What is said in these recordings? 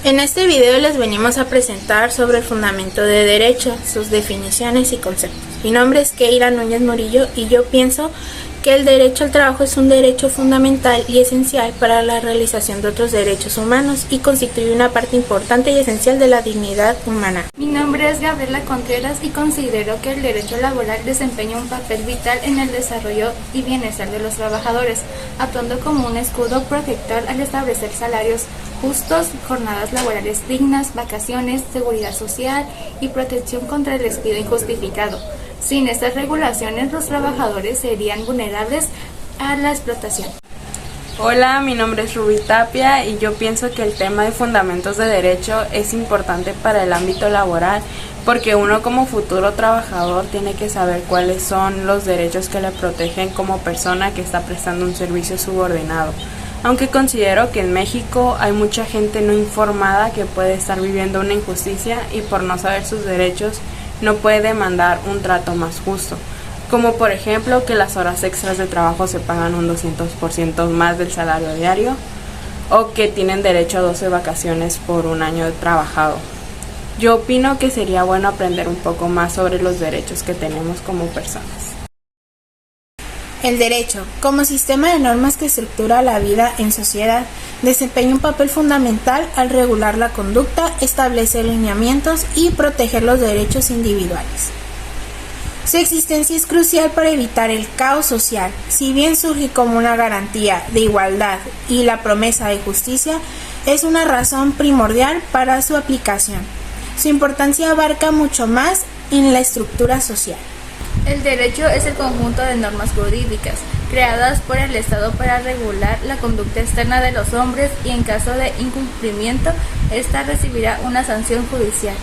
En este video les venimos a presentar sobre el fundamento de derecho, sus definiciones y conceptos. Mi nombre es Keira Núñez Murillo y yo pienso que el derecho al trabajo es un derecho fundamental y esencial para la realización de otros derechos humanos y constituye una parte importante y esencial de la dignidad humana. Mi nombre es Gabriela Contreras y considero que el derecho laboral desempeña un papel vital en el desarrollo y bienestar de los trabajadores, actuando como un escudo protector al establecer salarios justos, jornadas laborales dignas, vacaciones, seguridad social y protección contra el despido injustificado. Sin estas regulaciones, los trabajadores serían vulnerables a la explotación. Hola, mi nombre es Rubí Tapia y yo pienso que el tema de fundamentos de derecho es importante para el ámbito laboral porque uno como futuro trabajador tiene que saber cuáles son los derechos que le protegen como persona que está prestando un servicio subordinado. Aunque considero que en México hay mucha gente no informada que puede estar viviendo una injusticia y por no saber sus derechos no puede demandar un trato más justo, como por ejemplo que las horas extras de trabajo se pagan un 200% más del salario diario o que tienen derecho a 12 vacaciones por un año trabajado. Yo opino que sería bueno aprender un poco más sobre los derechos que tenemos como personas. El derecho, como sistema de normas que estructura la vida en sociedad, desempeña un papel fundamental al regular la conducta, establecer lineamientos y proteger los derechos individuales. Su existencia es crucial para evitar el caos social, si bien surge como una garantía de igualdad y la promesa de justicia, es una razón primordial para su aplicación. Su importancia abarca mucho más en la estructura social. El derecho es el conjunto de normas jurídicas creadas por el Estado para regular la conducta externa de los hombres y en caso de incumplimiento, ésta recibirá una sanción judicial.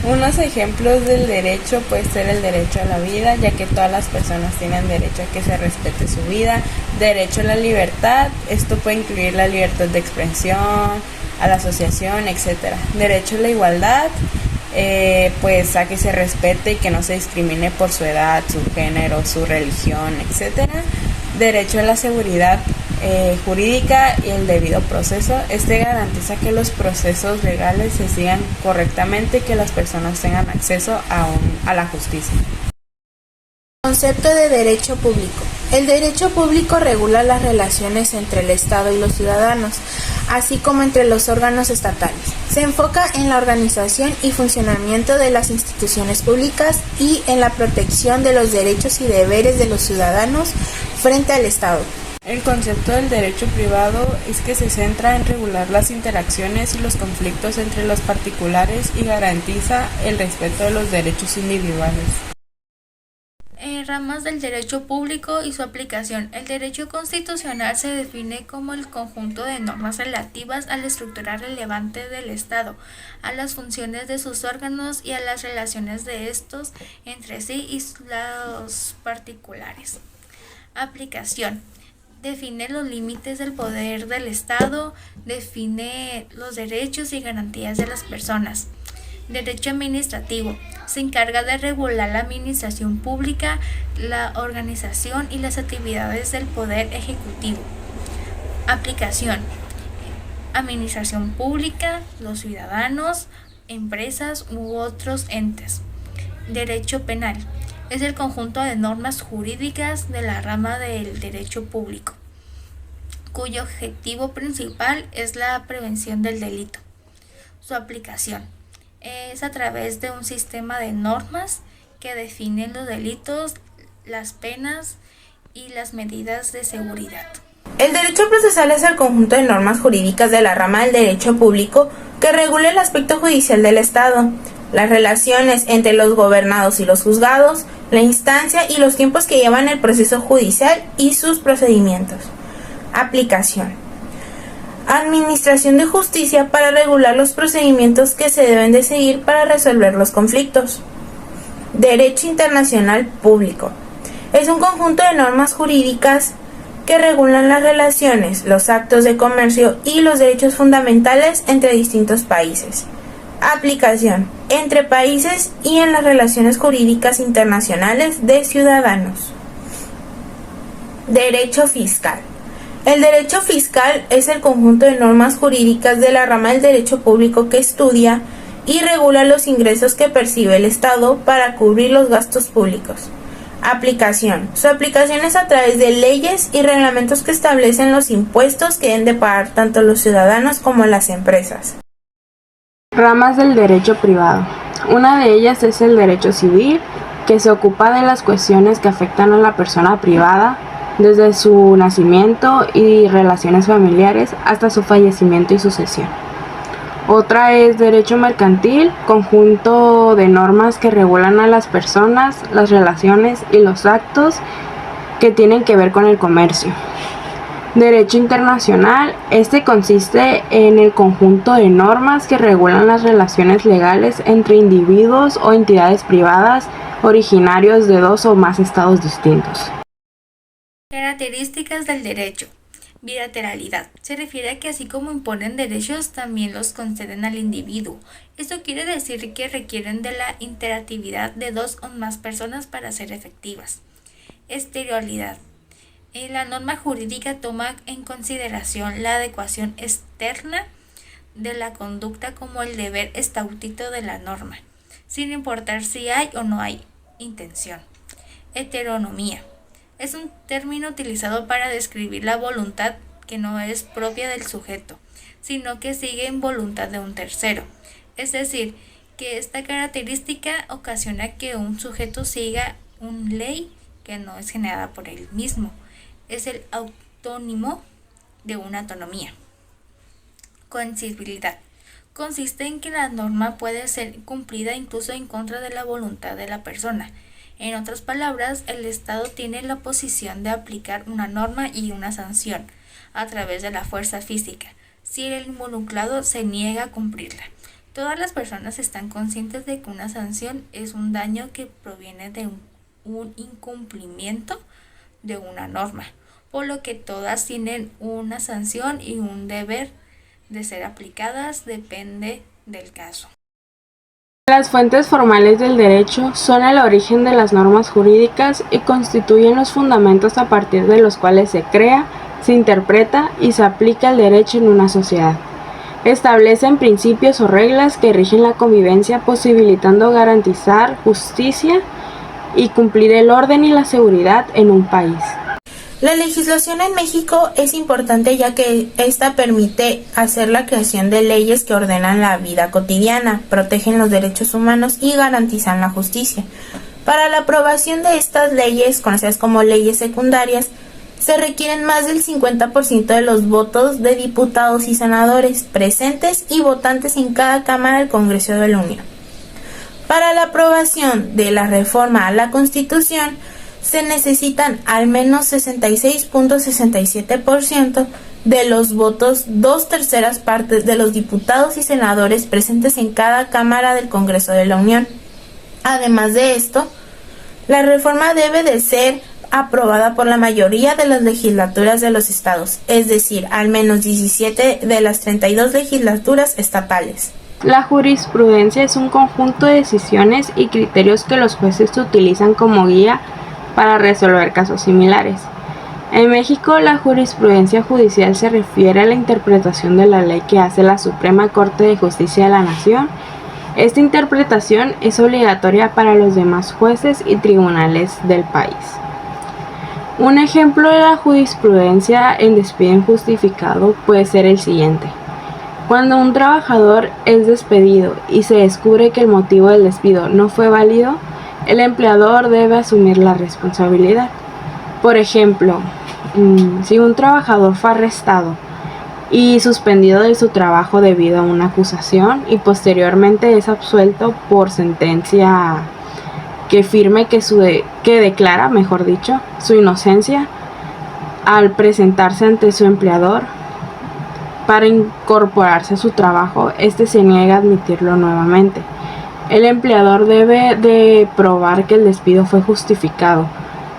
Unos ejemplos del derecho puede ser el derecho a la vida, ya que todas las personas tienen derecho a que se respete su vida, derecho a la libertad, esto puede incluir la libertad de expresión, a la asociación, etc. Derecho a la igualdad, pues a que se respete y que no se discrimine por su edad, su género, su religión, etc. Derecho a la seguridad jurídica y el debido proceso. Este garantiza que los procesos legales se sigan correctamente y que las personas tengan acceso a la justicia. Concepto de derecho público. El derecho público regula las relaciones entre el Estado y los ciudadanos, así como entre los órganos estatales. Se enfoca en la organización y funcionamiento de las instituciones públicas y en la protección de los derechos y deberes de los ciudadanos frente al Estado. El concepto del derecho privado es que se centra en regular las interacciones y los conflictos entre los particulares y garantiza el respeto de los derechos individuales. Ramas del derecho público y su aplicación. El derecho constitucional se define como el conjunto de normas relativas a la estructura relevante del Estado, a las funciones de sus órganos y a las relaciones de estos entre sí y los particulares. Aplicación. Define los límites del poder del Estado, define los derechos y garantías de las personas. Derecho administrativo. Se encarga de regular la administración pública, la organización y las actividades del Poder Ejecutivo. Aplicación. Administración pública, los ciudadanos, empresas u otros entes. Derecho penal. Es el conjunto de normas jurídicas de la rama del derecho público, cuyo objetivo principal es la prevención del delito. Su aplicación es a través de un sistema de normas que definen los delitos, las penas y las medidas de seguridad. El derecho procesal es el conjunto de normas jurídicas de la rama del derecho público que regula el aspecto judicial del Estado, las relaciones entre los gobernados y los juzgados, la instancia y los tiempos que llevan el proceso judicial y sus procedimientos. Aplicación. Administración de justicia para regular los procedimientos que se deben de seguir para resolver los conflictos. Derecho internacional público. Es un conjunto de normas jurídicas que regulan las relaciones, los actos de comercio y los derechos fundamentales entre distintos países. Aplicación. Entre países y en las relaciones jurídicas internacionales de ciudadanos. Derecho fiscal. El derecho fiscal es el conjunto de normas jurídicas de la rama del derecho público que estudia y regula los ingresos que percibe el Estado para cubrir los gastos públicos. Aplicación. Su aplicación es a través de leyes y reglamentos que establecen los impuestos que deben de pagar tanto los ciudadanos como las empresas. Ramas del derecho privado. Una de ellas es el derecho civil, que se ocupa de las cuestiones que afectan a la persona privada, desde su nacimiento y relaciones familiares hasta su fallecimiento y sucesión. Otra es derecho mercantil, conjunto de normas que regulan a las personas, las relaciones y los actos que tienen que ver con el comercio. Derecho internacional, este consiste en el conjunto de normas que regulan las relaciones legales entre individuos o entidades privadas originarios de dos o más estados distintos. Características del derecho. Bilateralidad. Se refiere a que así como imponen derechos, también los conceden al individuo. Esto quiere decir que requieren de la interactividad de dos o más personas para ser efectivas. Exterioralidad. La norma jurídica toma en consideración la adecuación externa de la conducta como el deber estatuto de la norma, sin importar si hay o no hay intención. Heteronomía. Es un término utilizado para describir la voluntad que no es propia del sujeto, sino que sigue en voluntad de un tercero. Es decir, que esta característica ocasiona que un sujeto siga una ley que no es generada por él mismo. Es el autónimo de una autonomía. Coexistibilidad. Consiste en que la norma puede ser cumplida incluso en contra de la voluntad de la persona. En otras palabras, el Estado tiene la posición de aplicar una norma y una sanción a través de la fuerza física, si el involucrado se niega a cumplirla. Todas las personas están conscientes de que una sanción es un daño que proviene de un incumplimiento de una norma, por lo que todas tienen una sanción y un deber de ser aplicadas, depende del caso. Las fuentes formales del derecho son el origen de las normas jurídicas y constituyen los fundamentos a partir de los cuales se crea, se interpreta y se aplica el derecho en una sociedad. Establecen principios o reglas que rigen la convivencia, posibilitando garantizar justicia y cumplir el orden y la seguridad en un país. La legislación en México es importante ya que esta permite hacer la creación de leyes que ordenan la vida cotidiana, protegen los derechos humanos y garantizan la justicia. Para la aprobación de estas leyes, conocidas como leyes secundarias, se requieren más del 50% de los votos de diputados y senadores presentes y votantes en cada Cámara del Congreso de la Unión. Para la aprobación de la reforma a la Constitución, se necesitan al menos 66.67% de los votos, 2/3 partes de los diputados y senadores presentes en cada Cámara del Congreso de la Unión. Además de esto, la reforma debe de ser aprobada por la mayoría de las legislaturas de los estados, es decir, al menos 17 de las 32 legislaturas estatales. La jurisprudencia es un conjunto de decisiones y criterios que los jueces utilizan como guía para resolver casos similares. En México, la jurisprudencia judicial se refiere a la interpretación de la ley que hace la Suprema Corte de Justicia de la Nación. Esta interpretación es obligatoria para los demás jueces y tribunales del país. Un ejemplo de la jurisprudencia en despido injustificado puede ser el siguiente. Cuando un trabajador es despedido y se descubre que el motivo del despido no fue válido, el empleador debe asumir la responsabilidad. Por ejemplo, si un trabajador fue arrestado y suspendido de su trabajo debido a una acusación y posteriormente es absuelto por sentencia que firme que declara, mejor dicho, su inocencia, al presentarse ante su empleador para incorporarse a su trabajo, este se niega a admitirlo nuevamente. El empleador debe de probar que el despido fue justificado.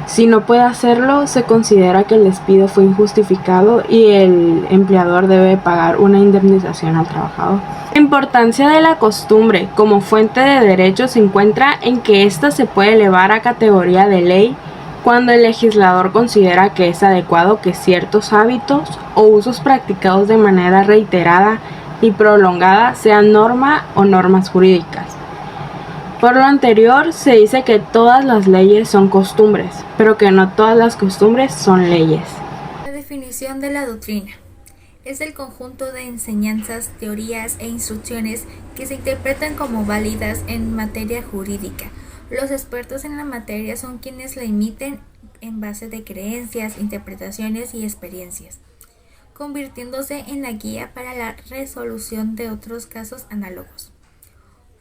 Si no puede hacerlo, se considera que el despido fue injustificado y el empleador debe pagar una indemnización al trabajador. La importancia de la costumbre como fuente de derecho se encuentra en que ésta se puede elevar a categoría de ley cuando el legislador considera que es adecuado que ciertos hábitos o usos practicados de manera reiterada y prolongada sean norma o normas jurídicas. Por lo anterior, se dice que todas las leyes son costumbres, pero que no todas las costumbres son leyes. La definición de la doctrina es el conjunto de enseñanzas, teorías e instrucciones que se interpretan como válidas en materia jurídica. Los expertos en la materia son quienes la emiten en base de creencias, interpretaciones y experiencias, convirtiéndose en la guía para la resolución de otros casos análogos.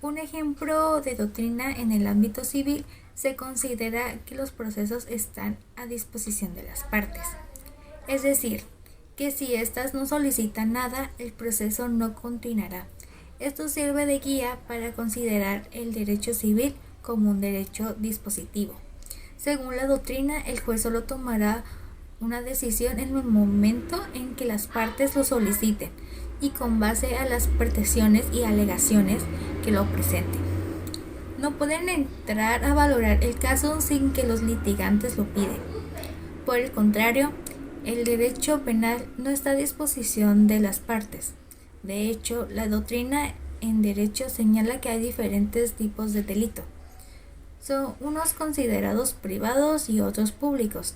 Un ejemplo de doctrina en el ámbito civil se considera que los procesos están a disposición de las partes, es decir, que si éstas no solicitan nada, el proceso no continuará. Esto sirve de guía para considerar el derecho civil como un derecho dispositivo. Según la doctrina, el juez solo tomará una decisión en el momento en que las partes lo soliciten y con base a las pretensiones y alegaciones que lo presenten. No pueden entrar a valorar el caso sin que los litigantes lo piden. Por el contrario, el derecho penal no está a disposición de las partes. De hecho, la doctrina en derecho señala que hay diferentes tipos de delito. Son unos considerados privados y otros públicos.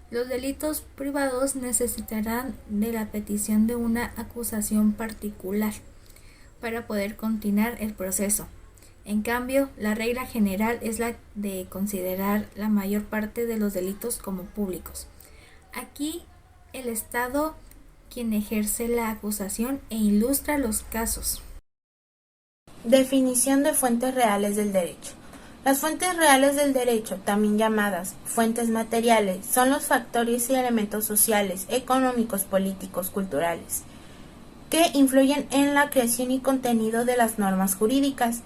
Los delitos privados necesitarán de la petición de una acusación particular para poder continuar el proceso. En cambio, la regla general es la de considerar la mayor parte de los delitos como públicos. Aquí, el Estado quien ejerce la acusación e ilustra los casos. Definición de fuentes reales del derecho. Las fuentes reales del derecho, también llamadas fuentes materiales, son los factores y elementos sociales, económicos, políticos, culturales, que influyen en la creación y contenido de las normas jurídicas.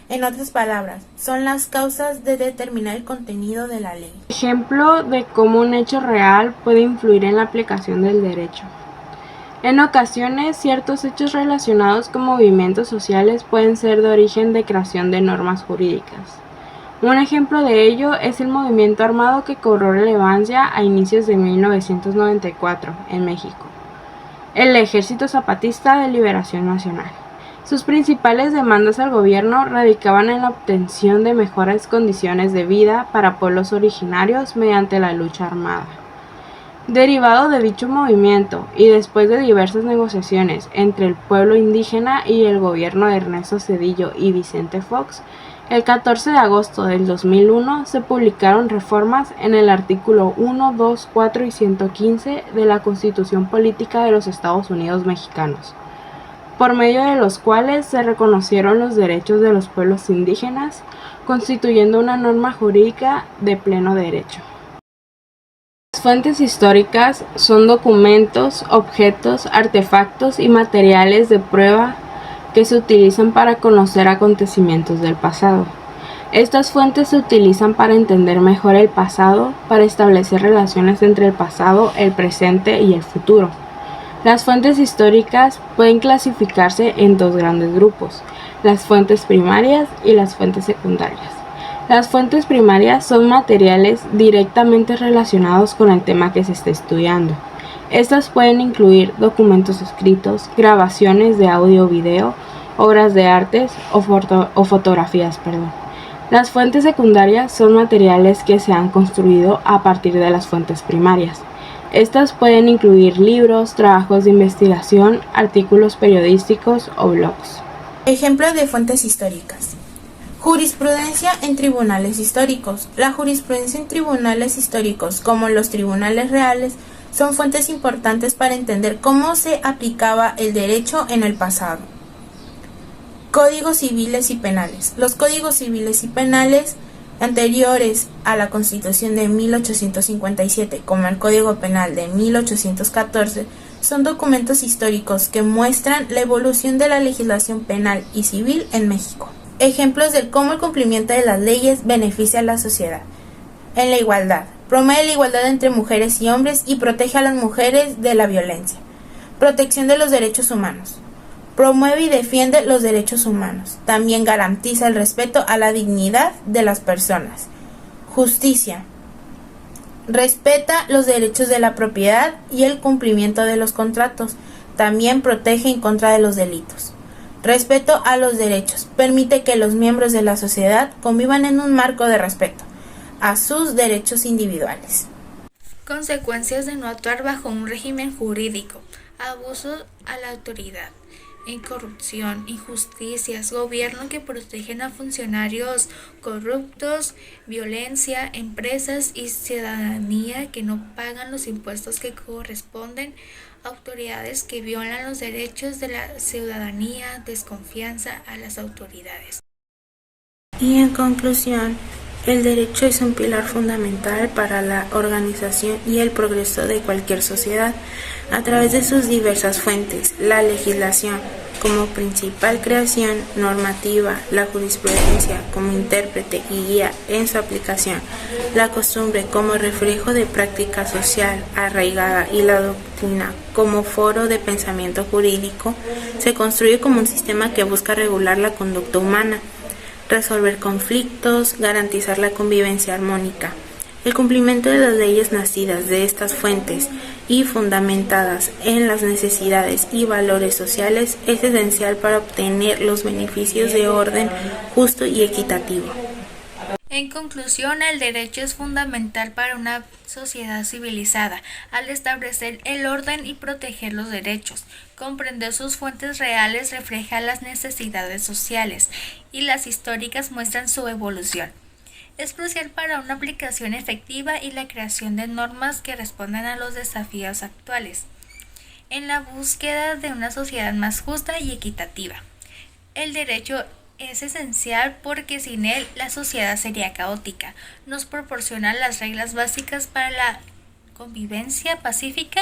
En otras palabras, son las causas de determinar el contenido de la ley. Ejemplo de cómo un hecho real puede influir en la aplicación del derecho. En ocasiones, ciertos hechos relacionados con movimientos sociales pueden ser de origen de creación de normas jurídicas. Un ejemplo de ello es el movimiento armado que cobró relevancia a inicios de 1994 en México, el Ejército Zapatista de Liberación Nacional. Sus principales demandas al gobierno radicaban en la obtención de mejores condiciones de vida para pueblos originarios mediante la lucha armada. Derivado de dicho movimiento y después de diversas negociaciones entre el pueblo indígena y el gobierno de Ernesto Zedillo y Vicente Fox, el 14 de agosto del 2001 se publicaron reformas en el artículo 1, 2, 4 y 115 de la Constitución Política de los Estados Unidos Mexicanos, por medio de los cuales se reconocieron los derechos de los pueblos indígenas, constituyendo una norma jurídica de pleno derecho. Las fuentes históricas son documentos, objetos, artefactos y materiales de prueba que se utilizan para conocer acontecimientos del pasado. Estas fuentes se utilizan para entender mejor el pasado, para establecer relaciones entre el pasado, el presente y el futuro. Las fuentes históricas pueden clasificarse en dos grandes grupos: las fuentes primarias y las fuentes secundarias. Las fuentes primarias son materiales directamente relacionados con el tema que se está estudiando. Estas pueden incluir documentos escritos, grabaciones de audio o video, obras de artes o fotografías. Las fuentes secundarias son materiales que se han construido a partir de las fuentes primarias. Estas pueden incluir libros, trabajos de investigación, artículos periodísticos o blogs. Ejemplos de fuentes históricas. Jurisprudencia en tribunales históricos. La jurisprudencia en tribunales históricos, como los tribunales reales, son fuentes importantes para entender cómo se aplicaba el derecho en el pasado. Códigos civiles y penales. Los códigos civiles y penales anteriores a la Constitución de 1857, como el Código Penal de 1814, son documentos históricos que muestran la evolución de la legislación penal y civil en México. Ejemplos de cómo el cumplimiento de las leyes beneficia a la sociedad. En la igualdad. Promueve la igualdad entre mujeres y hombres y protege a las mujeres de la violencia. Protección de los derechos humanos. Promueve y defiende los derechos humanos. También garantiza el respeto a la dignidad de las personas. Justicia. Respeta los derechos de la propiedad y el cumplimiento de los contratos. También protege en contra de los delitos. Respeto a los derechos. Permite que los miembros de la sociedad convivan en un marco de respeto a sus derechos individuales. Consecuencias de no actuar bajo un régimen jurídico: abuso a la autoridad, corrupción, injusticias, gobierno que protegen a funcionarios corruptos, violencia, empresas y ciudadanía que no pagan los impuestos que corresponden, autoridades que violan los derechos de la ciudadanía, desconfianza a las autoridades. Y en conclusión, el derecho es un pilar fundamental para la organización y el progreso de cualquier sociedad a través de sus diversas fuentes: la legislación como principal creación normativa, la jurisprudencia como intérprete y guía en su aplicación, la costumbre como reflejo de práctica social arraigada y la doctrina como foro de pensamiento jurídico. Se construye como un sistema que busca regular la conducta humana, resolver conflictos, garantizar la convivencia armónica. El cumplimiento de las leyes nacidas de estas fuentes y fundamentadas en las necesidades y valores sociales es esencial para obtener los beneficios de orden justo y equitativo. En conclusión, el derecho es fundamental para una sociedad civilizada. Al establecer el orden y proteger los derechos, comprender sus fuentes reales refleja las necesidades sociales y las históricas muestran su evolución. Es crucial para una aplicación efectiva y la creación de normas que respondan a los desafíos actuales, en la búsqueda de una sociedad más justa y equitativa. El derecho es esencial porque sin él la sociedad sería caótica. Nos proporciona las reglas básicas para la convivencia pacífica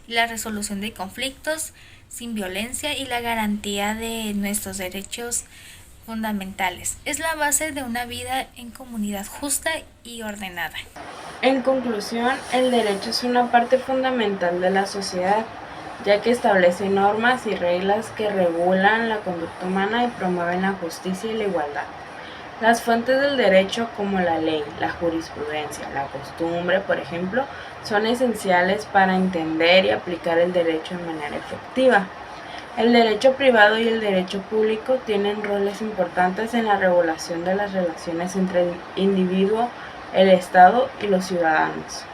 y la resolución de conflictos sin violencia y la garantía de nuestros derechos fundamentales. Es la base de una vida en comunidad justa y ordenada. En conclusión, el derecho es una parte fundamental de la sociedad, ya que establece normas y reglas que regulan la conducta humana y promueven la justicia y la igualdad. Las fuentes del derecho, como la ley, la jurisprudencia, la costumbre, por ejemplo, son esenciales para entender y aplicar el derecho de manera efectiva. El derecho privado y el derecho público tienen roles importantes en la regulación de las relaciones entre el individuo, el Estado y los ciudadanos.